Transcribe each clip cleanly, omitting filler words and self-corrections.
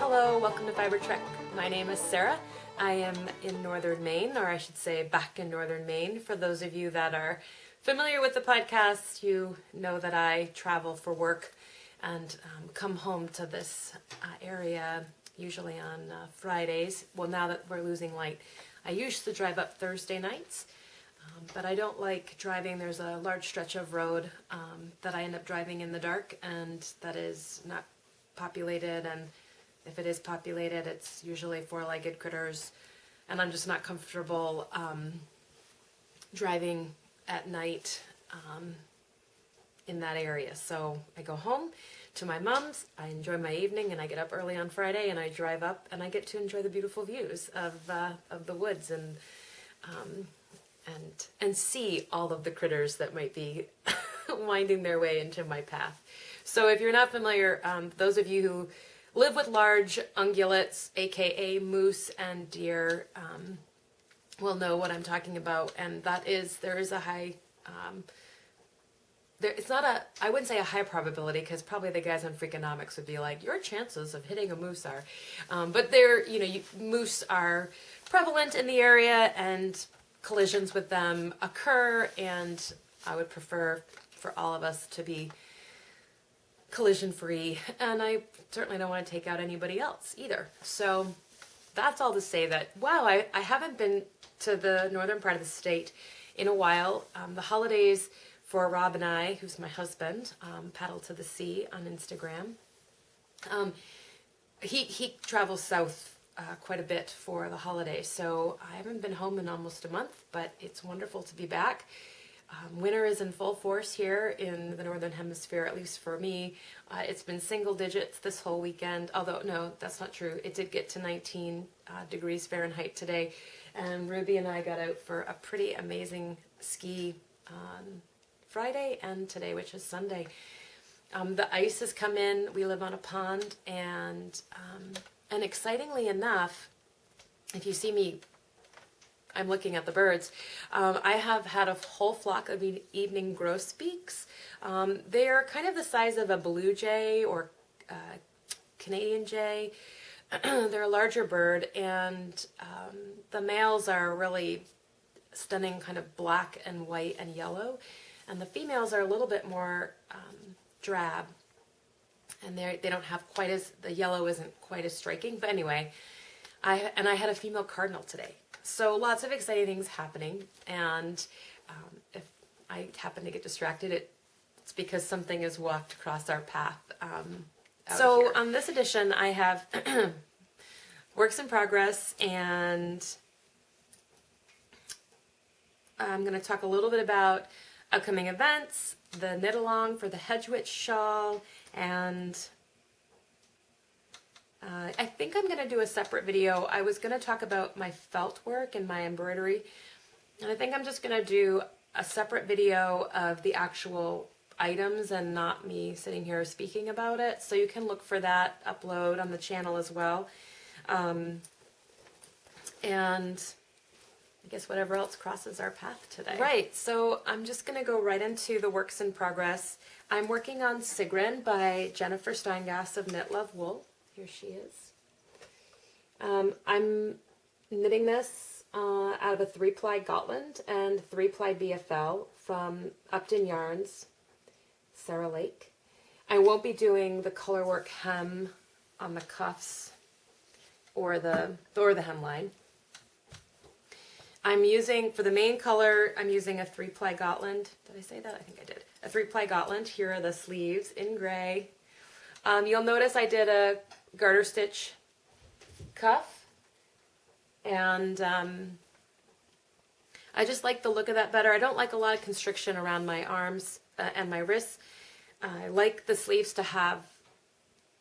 Hello, welcome to Fiber Trek. My name is Sarah. I am in northern Maine, or I should say back in northern Maine. For those of you that are familiar with the podcast, you know that I travel for work and come home to this area usually on Fridays. Well, now that we're losing light, I used to drive up Thursday nights, but I don't like driving. There's a large stretch of road that I end up driving in the dark, and that is not populated, and if it is populated, it's usually four-legged critters, and I'm just not comfortable driving at night in that area. So I go home to my mom's, I enjoy my evening, and I get up early on Friday, and I drive up, and I get to enjoy the beautiful views of the woods and see all of the critters that might be winding their way into my path. So if you're not familiar, those of you who live with large ungulates, aka moose and deer, will know what I'm talking about, and that is, there is a high, it's not a, I wouldn't say a high probability, because probably the guys on Freakonomics would be like, your chances of hitting a moose are, but moose are prevalent in the area, and collisions with them occur, and I would prefer for all of us to be collision free, and I certainly don't want to take out anybody else either. So that's all to say that, wow, I haven't been to the northern part of the state in a while. The holidays for Rob and I, who's my husband, Paddle to the Sea on Instagram, he travels south quite a bit for the holidays, so I haven't been home in almost a month, but it's wonderful to be back. Winter is in full force here in the Northern Hemisphere, at least for me. It's been single digits this whole weekend, although no, that's not true. It did get to 19 degrees Fahrenheit today, and Ruby and I got out for a pretty amazing ski on Friday and today, which is Sunday. The ice has come in. We live on a pond, and excitingly enough, if you see me, I'm looking at the birds. I have had a whole flock of evening grosbeaks. They're kind of the size of a blue jay or Canadian jay. They're a larger bird, and the males are really stunning, kind of black and white and yellow, and the females are a little bit more drab, and they don't have quite as, the yellow isn't quite as striking. But anyway, I had a female cardinal today. So lots of exciting things happening, and if I happen to get distracted, it's because something has walked across our path. So on this edition, I have works in progress, and I'm going to talk a little bit about upcoming events, the knit along for the Hedge Witch shawl, and I think I'm going to do a separate video. I was going to talk about my felt work and my embroidery, and I think I'm just going to do a separate video of the actual items and not me sitting here speaking about it. So you can look for that upload on the channel as well. And I guess whatever else crosses our path today. Right, so I'm just going to go right into the works in progress. I'm working on Sigrun by Jennifer Steingass of Knit Love Wool. Here she is. I'm knitting this out of a 3-ply Gotland and 3-ply BFL from Upton Yarns, Sarah Lake. I won't be doing the colorwork hem on the cuffs or the hemline. I'm using, for the main color, I'm using a 3-ply Gotland. Did I say that? I think I did. A 3-ply Gotland. Here are the sleeves in gray. You'll notice I did a garter stitch cuff, and I just like the look of that better. I don't like a lot of constriction around my arms and my wrists. I like the sleeves to have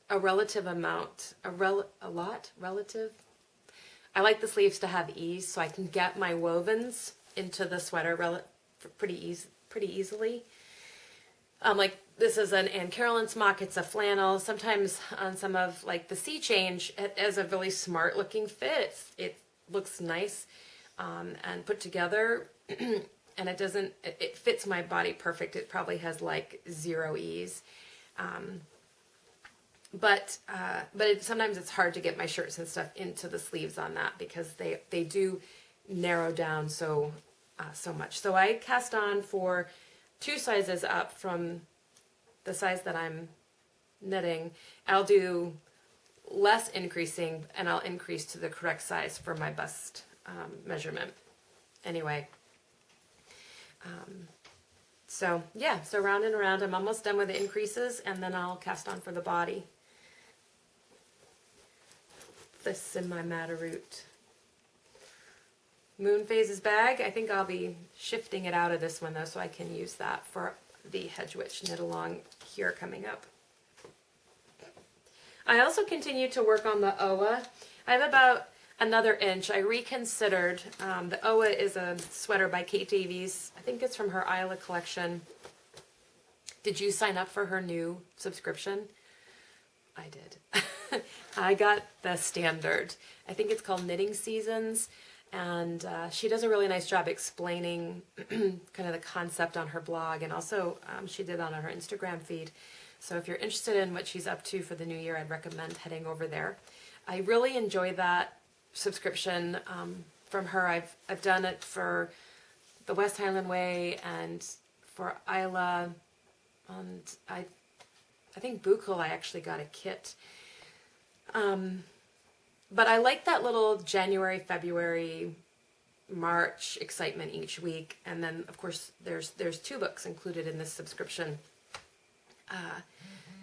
a relative amount, relative. I like the sleeves to have ease, so I can get my wovens into the sweater pretty easily. Like this is an Anne Carolyn smock, it's a flannel. Sometimes on some of like the Sea Change, it has a really smart looking fit. It looks nice and put together, and it fits my body perfect. It probably has like zero ease. sometimes it's hard to get my shirts and stuff into the sleeves on that because they do narrow down so much. So I cast on for 2 sizes up from the size that I'm knitting. I'll do less increasing, and I'll increase to the correct size for my bust measurement. Anyway, so yeah, so round and around. I'm almost done with the increases, and then I'll cast on for the body. This in my Matterroot Moon Phases bag. I think I'll be shifting it out of this one though, so I can use that for the Hedge Witch knit along here coming up. I also continue to work on the Oa. I have about another inch. I reconsidered. The Oa is a sweater by Kate Davies. I think it's from her Isla collection. Did you sign up for her new subscription? I did. I got the standard. I think it's called Knitting Seasons. And she does a really nice job explaining kind of the concept on her blog. And also she did on her Instagram feed. So if you're interested in what she's up to for the new year, I'd recommend heading over there. I really enjoy that subscription from her. I've done it for the West Highland Way and for Isla, and I think Buchel I actually got a kit. But I like that little January, February, March excitement each week, and then of course there's 2 books included in this subscription.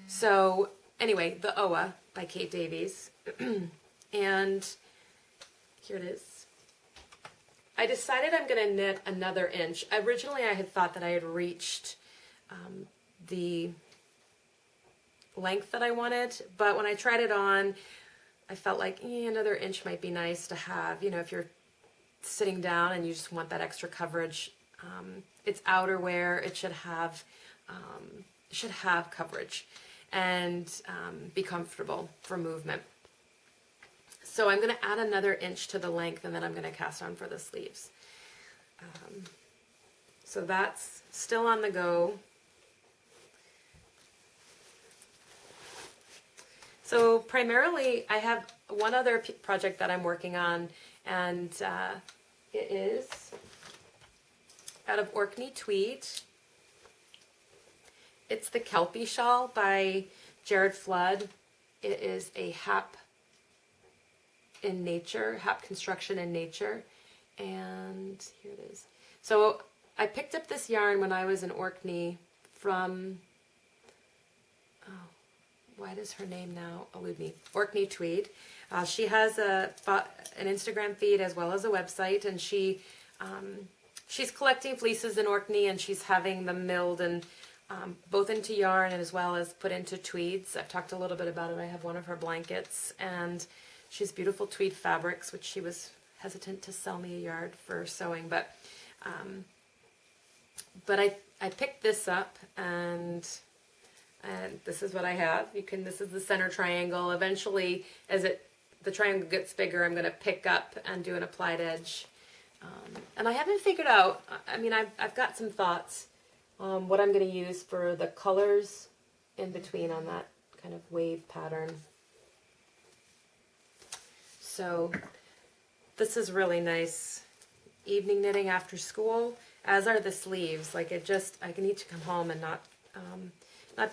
So anyway, the Oa by Kate Davies, and here it is. I decided I'm going to knit another inch. Originally I had thought that I had reached the length that I wanted, but when I tried it on, I felt like another inch might be nice to have, you know, if you're sitting down and you just want that extra coverage. It's outerwear. It should have coverage and be comfortable for movement. So I'm going to add another inch to the length, and then I'm going to cast on for the sleeves. So that's still on the go. So primarily I have one other project that I'm working on, and it is out of Orkney Tweed. It's the Kelpie Shawl by Jared Flood. It is a hap construction in nature, and here it is. So I picked up this yarn when I was in Orkney from, why does her name now elude me? Orkney Tweed. She has an Instagram feed as well as a website, and she's collecting fleeces in Orkney, and she's having them milled and both into yarn and as well as put into tweeds. I've talked a little bit about it. I have one of her blankets, and she has beautiful tweed fabrics, which she was hesitant to sell me a yard for sewing, but I picked this up, and this is what I have. This is the center triangle. Eventually, as the triangle gets bigger, I'm going to pick up and do an applied edge. And I haven't figured out, I mean, I've got some thoughts on what I'm going to use for the colors in between on that kind of wave pattern. So this is really nice evening knitting after school, as are the sleeves. Like I need to come home and not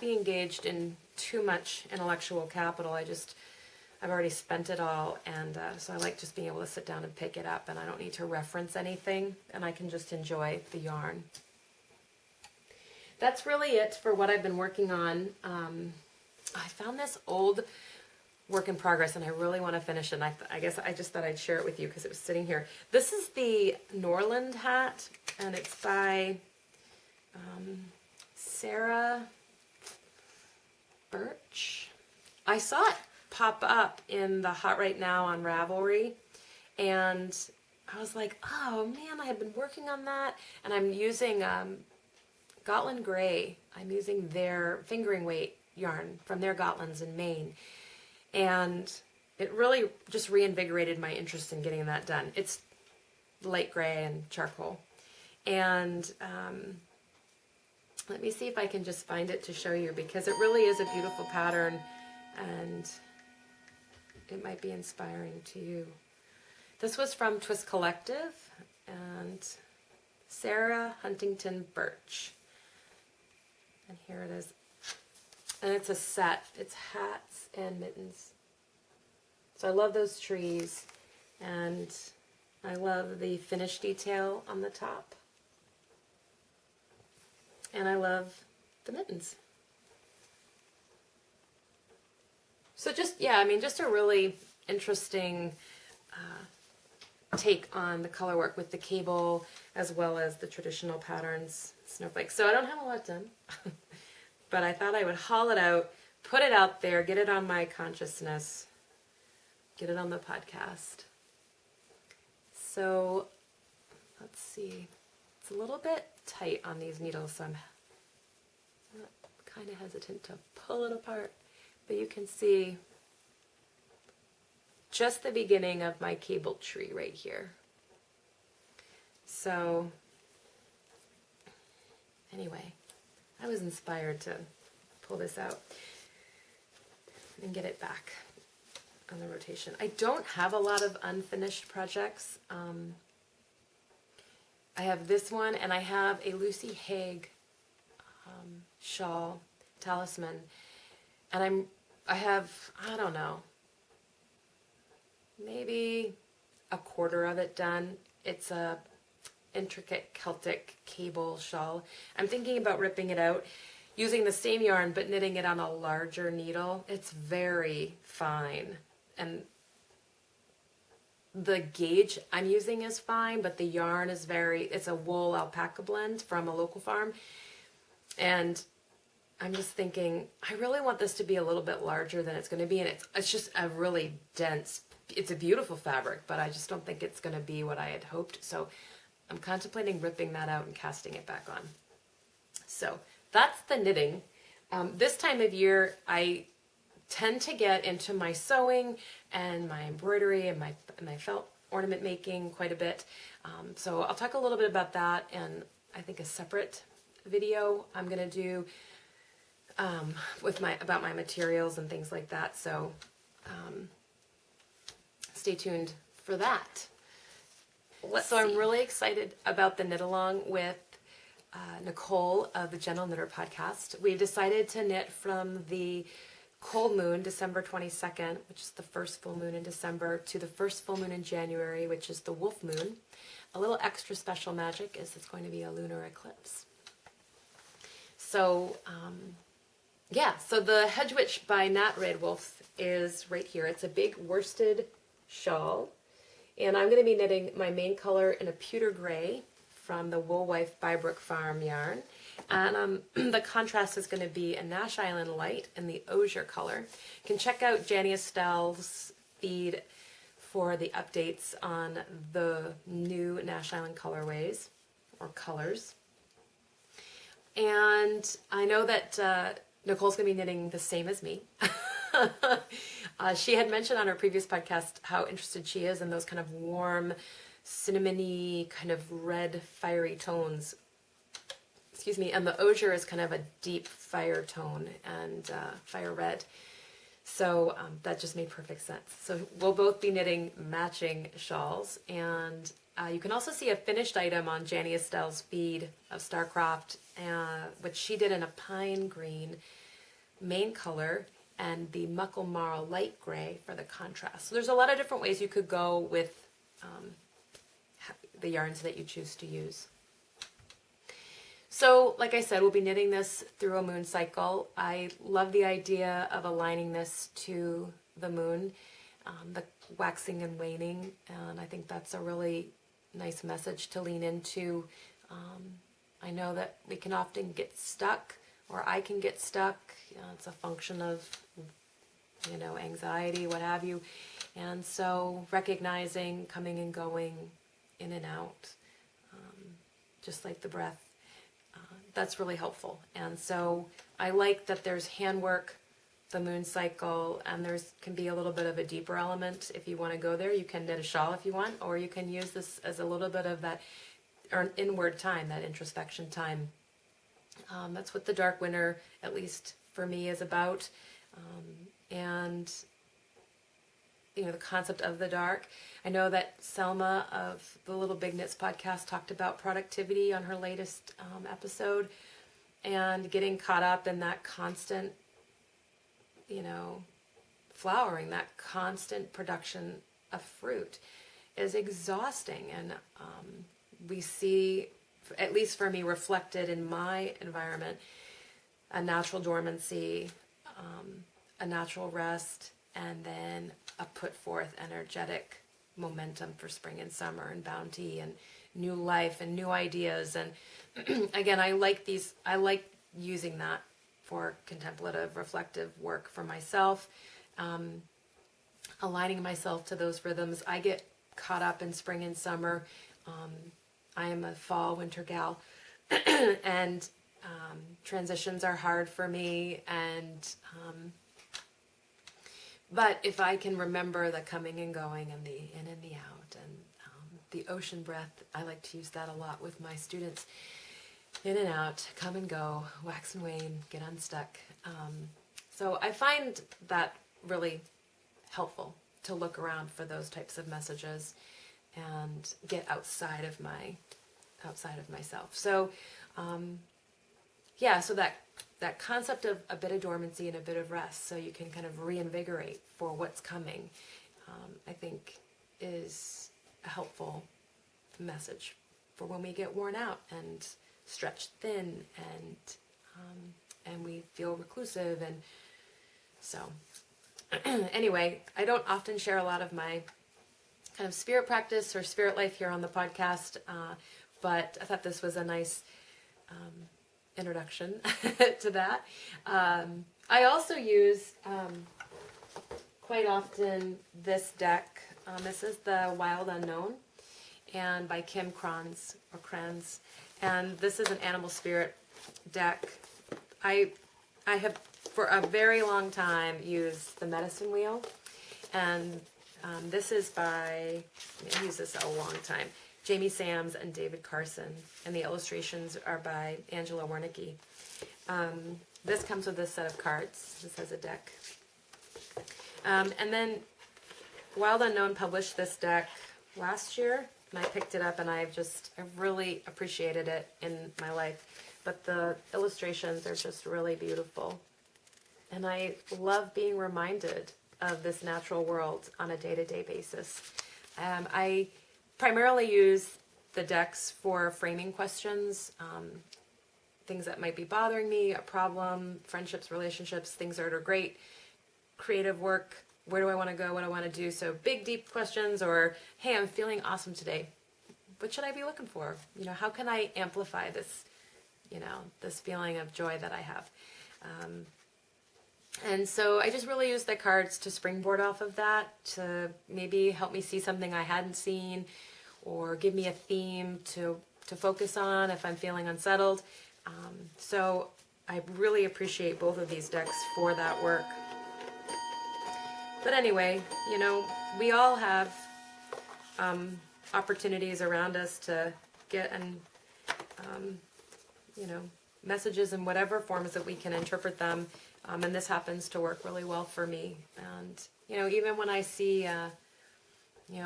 be engaged in too much intellectual capital. I've already spent it all, and so I like just being able to sit down and pick it up, and I don't need to reference anything, and I can just enjoy the yarn. That's really it for what I've been working on. I found this old work in progress, and I really want to finish it, and I guess I just thought I'd share it with you because it was sitting here. This is the Norland hat, and it's by Sarah Birch. I saw it pop up in the Hot Right Now on Ravelry, and I was like, oh man, I had been working on that, and I'm using Gotland Gray. I'm using their fingering weight yarn from their Gotlands in Maine, and it really just reinvigorated my interest in getting that done. It's light gray and charcoal, and let me see if I can just find it to show you, because it really is a beautiful pattern, and it might be inspiring to you. This was from Twist Collective and Sarah Huntington Birch. And here it is. And it's a set. It's hats and mittens. So I love those trees, and I love the finish detail on the top. And I love the mittens. So just, yeah, I mean, just a really interesting take on the color work with the cable as well as the traditional patterns, snowflakes. So I don't have a lot done, but I thought I would haul it out, put it out there, get it on my consciousness, get it on the podcast. So let's see. It's a little bit tight on these needles, so I'm kind of hesitant to pull it apart. But you can see just the beginning of my cable tree right here. So anyway, I was inspired to pull this out and get it back on the rotation. I don't have a lot of unfinished projects. I have this one, and I have a Lucy Haig shawl talisman, and I have, I don't know, maybe a quarter of it done. It's a intricate Celtic cable shawl. I'm thinking about ripping it out, using the same yarn but knitting it on a larger needle. It's very fine, and the gauge I'm using is fine, but the yarn is it's a wool alpaca blend from a local farm, and I'm just thinking, I really want this to be a little bit larger than it's going to be, and it's just a really dense, it's a beautiful fabric, but I just don't think it's going to be what I had hoped. So I'm contemplating ripping that out and casting it back on. So that's the knitting. This time of year, I tend to get into my sewing and my embroidery and my felt ornament making quite a bit. So I'll talk a little bit about that, and I think a separate video I'm going to do about my materials and things like that. So stay tuned for that. So I'm really excited about the knit along with Nicole of the Gentle Knitter podcast. We've decided to knit from the cold moon, December 22nd, which is the first full moon in December, to the first full moon in January, which is the wolf moon. A little extra special magic is it's going to be a lunar eclipse. So yeah, so the Hedge Witch by Nat Red Wolf is right here. It's a big worsted shawl, and I'm going to be knitting my main color in a pewter gray from the Wool Wife by Brook Farm yarn, and the contrast is going to be a Nash Island Light in the osier color. You can check out Janny Estelle's feed for the updates on the new Nash Island colorways or colors. And I know that Nicole's going to be knitting the same as me. She had mentioned on her previous podcast how interested she is in those kind of warm, cinnamony, kind of red, fiery tones. Excuse me. And the osier is kind of a deep fire tone and fire red. So that just made perfect sense. So we'll both be knitting matching shawls. And you can also see a finished item on Janny Estelle's feed of Starcraft, which she did in a pine green main color and the Muckle Marl light gray for the contrast. So there's a lot of different ways you could go with the yarns that you choose to use. So like I said, we'll be knitting this through a moon cycle. I love the idea of aligning this to the moon, the waxing and waning, and I think that's a really nice message to lean into. I know that we can often get stuck, or I can get stuck. It's a function of, anxiety, what have you. And so recognizing coming and going, in and out, just like the breath, that's really helpful. And so I like that there's handwork, the moon cycle, and there's can be a little bit of a deeper element. If you want to go there, you can knit a shawl if you want, or you can use this as a little bit of that, or an inward time, that introspection time. That's what the dark winter, at least for me, is about. and the concept of the dark. I know that Selma of the Little Big Knits podcast talked about productivity on her latest episode, and getting caught up in that constant, flowering, that constant production of fruit is exhausting. And we see, at least for me, reflected in my environment, a natural dormancy, a natural rest, and then a put forth energetic momentum for spring and summer and bounty and new life and new ideas. And again, I like using that for contemplative, reflective work for myself, aligning myself to those rhythms. I get caught up in spring and summer. I am a fall, winter gal, and transitions are hard for me. And but if I can remember the coming and going and the in and the out and the ocean breath, I like to use that a lot with my students. In and out, come and go, wax and wane, get unstuck. So I find that really helpful to look around for those types of messages and get outside of myself. So so that concept of a bit of dormancy and a bit of rest, so you can kind of reinvigorate for what's coming, I think is a helpful message for when we get worn out and stretched thin and we feel reclusive. And so anyway, I don't often share a lot of my kind of spirit practice or spirit life here on the podcast, but I thought this was a nice introduction to that. I also use quite often this deck. This is the Wild Unknown, and by Kim Kranz, and this is an animal spirit deck. I have for a very long time used the Medicine Wheel, and this is by, I've used this a long time, Jamie Sams and David Carson, and the illustrations are by Angela Wernicke. This comes with this set of cards. This has a deck. And then Wild Unknown published this deck last year, and I picked it up, and I really appreciated it in my life. But the illustrations are just really beautiful. And I love being reminded of this natural world on a day-to-day basis. I primarily use the decks for framing questions, things that might be bothering me, a problem, friendships, relationships, things that are great, creative work, where do I want to go, what do I want to do. So big, deep questions, or, hey, I'm feeling awesome today. What should I be looking for? How can I amplify this, this feeling of joy that I have? And so I just really use the cards to springboard off of that, to maybe help me see something I hadn't seen, or give me a theme to focus on if I'm feeling unsettled. So I really appreciate both of these decks for that work. But anyway, we all have opportunities around us to get messages in whatever forms that we can interpret them. And this happens to work really well for me. And, even when I see, I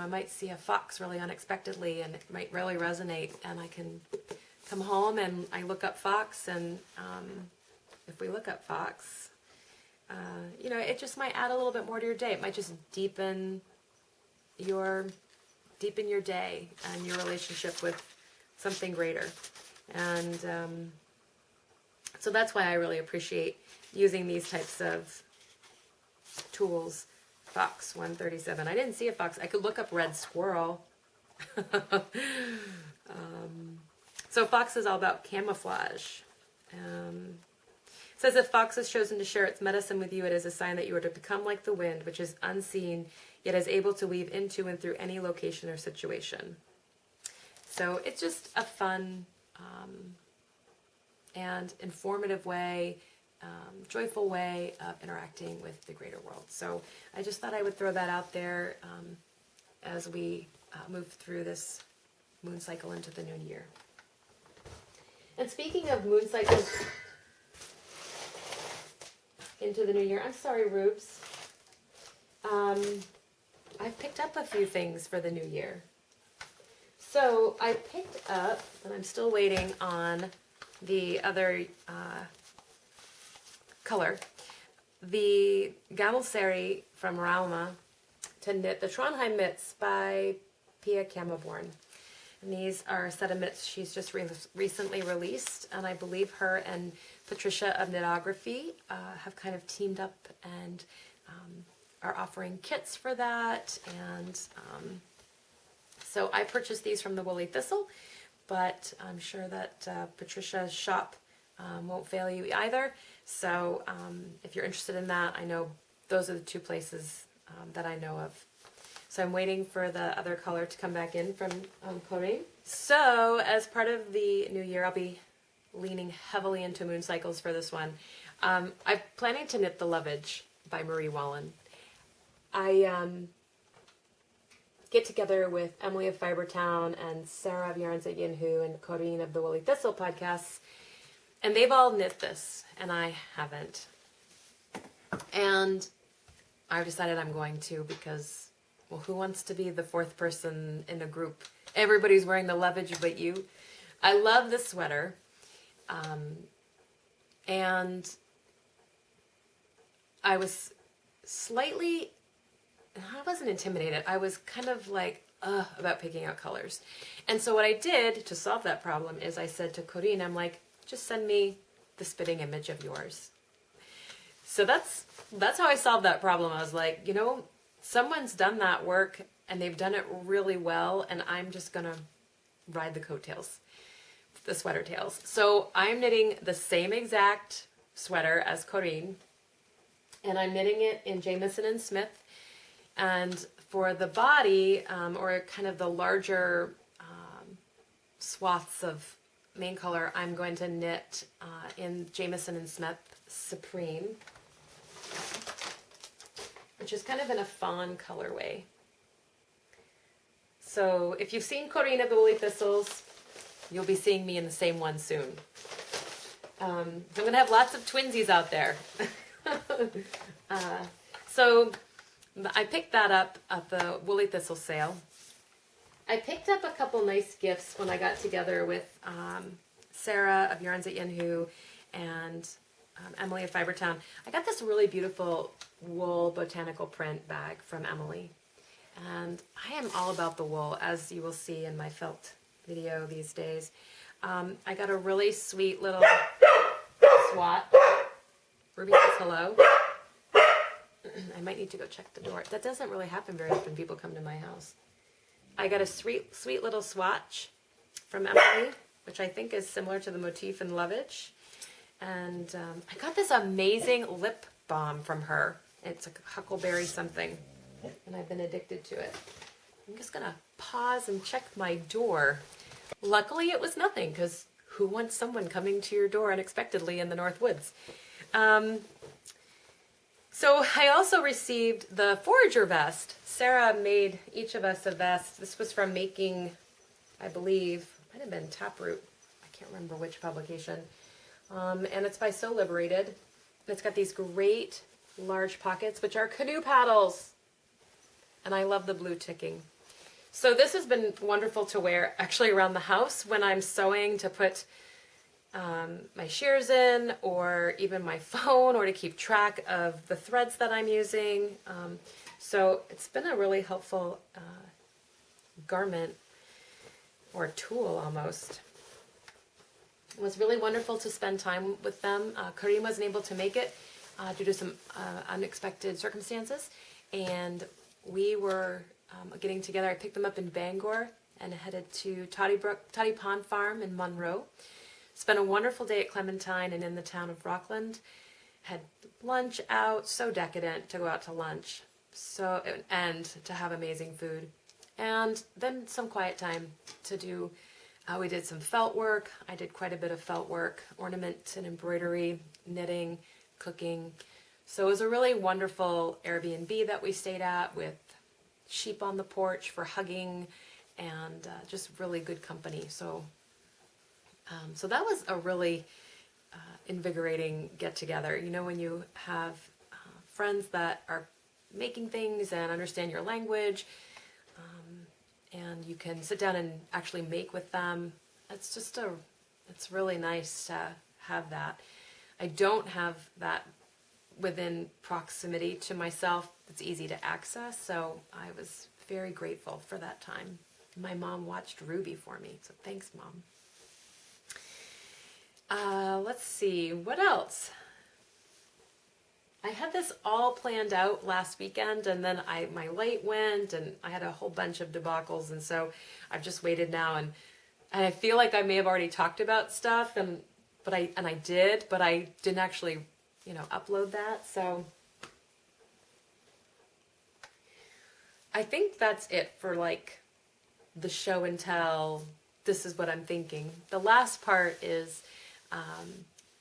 might see a fox really unexpectedly, and it might really resonate, and I can come home and I look up fox, and if we look up fox, it just might add a little bit more to your day. It might just deepen your day and your relationship with something greater. And so that's why I really appreciate using these types of tools. Fox 137. I didn't see a fox. I could look up red squirrel. So fox is all about camouflage. It says, if fox has chosen to share its medicine with you, it is a sign that you are to become like the wind, which is unseen, yet is able to weave into and through any location or situation. So it's just a fun and informative way, joyful way of interacting with the greater world. So I just thought I would throw that out there as we move through this moon cycle into the new year. And speaking of moon cycles into the new year, I'm sorry, Rubes. I've picked up a few things for the new year. So I picked up, and I'm still waiting on the other color, the Gammelserie from Rauma to knit the Trondheim mitts by Pia Kammerborn. And these are a set of mitts she's just recently released, and I believe her and Patricia of Knitography have kind of teamed up and are offering kits for that. And so I purchased these from the Woolly Thistle, but I'm sure that Patricia's shop won't fail you either. So if you're interested in that, I know those are the two places that I know of. So I'm waiting for the other color to come back in from Corinne. So as part of the new year, I'll be leaning heavily into moon cycles for this one. I'm planning to knit The Lovage by Marie Wallen. I get together with Emily of Fibertown and Sarah of Yarns at Yinhu and Corinne of the Woolly Thistle podcasts, and they've all knit this, and I haven't. And I've decided I'm going to because, well, who wants to be the fourth person in a group? Everybody's wearing the Lovage but you. I love this sweater. And I was slightly, I wasn't intimidated. I was kind of like, about picking out colors. And so what I did to solve that problem is I said to Corinne, I'm like, just send me the spitting image of yours. So that's how I solved that problem. I was like, you know, someone's done that work and they've done it really well, and I'm just gonna ride the coattails, the sweater tails. So I'm knitting the same exact sweater as Corinne, and I'm knitting it in Jamieson and Smith. And for the body, or kind of the larger swaths of main color, I'm going to knit in Jamieson and Smith Supreme, which is kind of in a fawn colorway. So if you've seen Corinne of the Woolly Thistles, you'll be seeing me in the same one soon. I'm going to have lots of twinsies out there. So I picked that up at the Woolly Thistle sale. I picked up a couple nice gifts when I got together with Sarah of Yarns at Yinhu and Emily of Fibertown. I got this really beautiful wool botanical print bag from Emily. And I am all about the wool, as you will see in my felt video these days. I got a really sweet little swat. Ruby says hello. I might need to go check the door. That doesn't really happen very often. People come to my house. I got a sweet little swatch from Emily, which I think is similar to the motif in Lovage. And I got this amazing lip balm from her. It's a huckleberry something, and I've been addicted to it. I'm just going to pause and check my door. Luckily, it was nothing, because who wants someone coming to your door unexpectedly in the North Woods? So I also received the Forager vest. Sarah made each of us a vest. This was from Making, I believe, might have been Taproot. I can't remember which publication. And it's by So Liberated. It's got these great large pockets, which are canoe paddles. And I love the blue ticking. So this has been wonderful to wear actually around the house when I'm sewing, to put my shears in, or even my phone, or to keep track of the threads that I'm using. So it's been a really helpful garment, or tool almost. It was really wonderful to spend time with them. Corinne wasn't able to make it due to some unexpected circumstances, and we were getting together. I picked them up in Bangor and headed to Toddy Pond Farm in Monroe. Spent a wonderful day at Clementine and in the town of Rockland. Had lunch out, so decadent to go out to lunch, and to have amazing food. And then some quiet time to do, we did some felt work. I did quite a bit of felt work, ornament and embroidery, knitting, cooking. So it was a really wonderful Airbnb that we stayed at, with sheep on the porch for hugging, and just really good company. So that was a really invigorating get-together. You know, when you have friends that are making things and understand your language. And you can sit down and actually make with them. It's really nice to have that. I don't have that within proximity to myself. It's easy to access, so I was very grateful for that time. My mom watched Ruby for me, so thanks, Mom. Let's see, what else? I had this all planned out last weekend, and then my light went, and I had a whole bunch of debacles, and so I've just waited now, and I feel like I may have already talked about stuff, but I did, but I didn't actually, upload that. So I think that's it for like the show and tell. This is what I'm thinking. The last part is,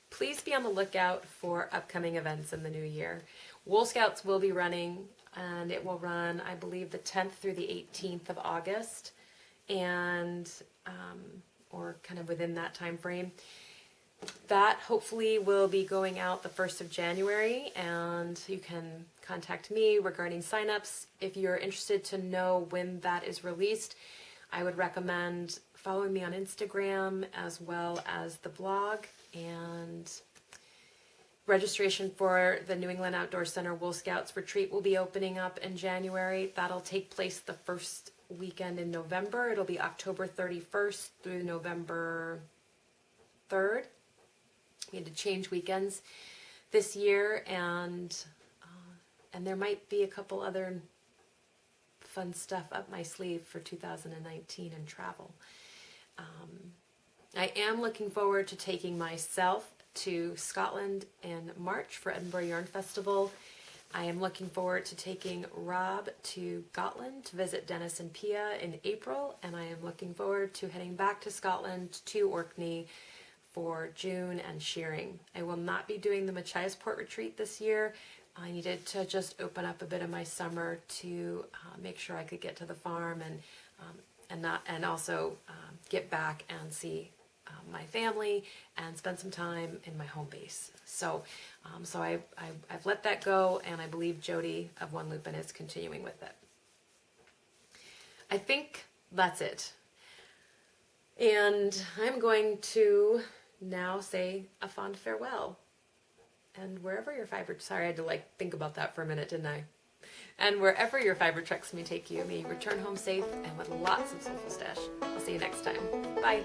please be on the lookout for upcoming events in the new year. Wool Scouts will be running, and it will run, I believe, the 10th through the 18th of August, and or kind of within that time frame. That hopefully will be going out the 1st of January, and you can contact me regarding signups. If you're interested to know when that is released, I would recommend following me on Instagram as well as the blog. And registration for the New England Outdoor Center Wool Scouts Retreat will be opening up in January. That'll take place the first weekend in November. It'll be October 31st through November 3rd. We had to change weekends this year, and there might be a couple other fun stuff up my sleeve for 2019 and travel. I am looking forward to taking myself to Scotland in March for Edinburgh Yarn Festival. I am looking forward to taking Rob to Gotland to visit Dennis and Pia in April, and I am looking forward to heading back to Scotland to Orkney for June and shearing. I will not be doing the Machiasport retreat this year. I needed to just open up a bit of my summer to make sure I could get to the farm and also get back and see my family and spend some time in my home base. So I've let that go, and I believe Jody of One Lupin is continuing with it. I think that's it. And I'm going to now say a fond farewell. And wherever your fiber, sorry, I had to think about that for a minute, didn't I? And wherever your fiber treks may take you, may you return home safe and with lots of soulful stash. I'll see you next time. Bye.